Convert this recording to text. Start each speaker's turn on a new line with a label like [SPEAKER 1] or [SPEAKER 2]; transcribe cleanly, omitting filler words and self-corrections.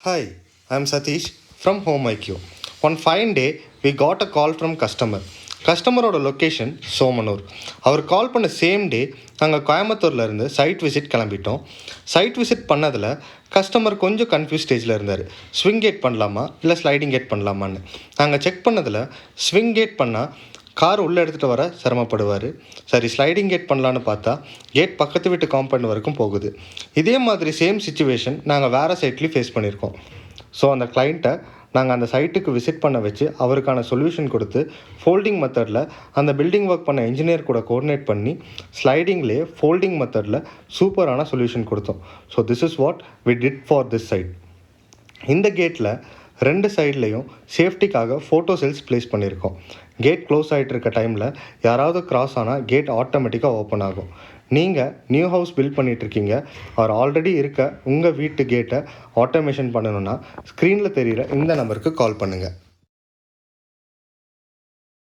[SPEAKER 1] Hi, I'm Satish from Home IQ. One fine day, we got a call from customer. கஸ்டமரோட location Somanur. அவர் call பண்ண same day நாங்கள் கோயம்புத்தூரில் இருந்து site visit கிளம்பிட்டோம். சைட் விசிட் பண்ணதில் கஸ்டமர் கொஞ்சம் கன்ஃபியூஸ் ஸ்டேஜில் இருந்தார். ஸ்விங் கேட் பண்ணலாமா இல்லை ஸ்லைடிங் கேட் பண்ணலாமான்னு. நாங்கள் செக் பண்ணதில் ஸ்விங் கேட் பண்ணால் கார் உள்ளே எடுத்துகிட்டு வர சிரமப்படுவார். சரி, ஸ்லைடிங் கேட் பண்ணலான்னு பார்த்தா கேட் பக்கத்து வீட்டு காம்பவுண்ட் வரைக்கும் போகுது. இதே மாதிரி சேம் சுச்சுவேஷன் நாங்கள் வேறு சைட்லேயும் ஃபேஸ் பண்ணியிருக்கோம். ஸோ அந்த கிளைண்ட்டை நாங்கள் அந்த சைட்டுக்கு விசிட் பண்ண வச்சு அவருக்கான சொல்யூஷன் கொடுத்து ஃபோல்டிங் மெத்தடில் அந்த பில்டிங் ஒர்க் பண்ண இன்ஜினியர் கூட கோஆர்டினேட் பண்ணி ஸ்லைடிங்லேயே ஃபோல்டிங் மெத்தடில் சூப்பரான சொல்யூஷன் கொடுத்தோம். So this is what we did for this site. இந்த கேட்டில் ரெண்டு சைட்லேயும் சேஃப்டிக்காக ஃபோட்டோ செல்ஸ் ப்ளேஸ் பண்ணியிருக்கோம். கேட் க்ளோஸ் ஆகிட்டு இருக்க டைமில் யாராவது கிராஸ் ஆனால் கேட் ஆட்டோமேட்டிக்காக ஓப்பன் ஆகும். நீங்கள் நியூ ஹவுஸ் பில்ட் பண்ணிகிட்ருக்கீங்க, அவர் ஆல்ரெடி இருக்க உங்கள் வீட்டு கேட்டை ஆட்டோமேஷன் பண்ணணுன்னா ஸ்க்ரீனில் தெரிகிற இந்த நம்பருக்கு கால் பண்ணுங்கள்.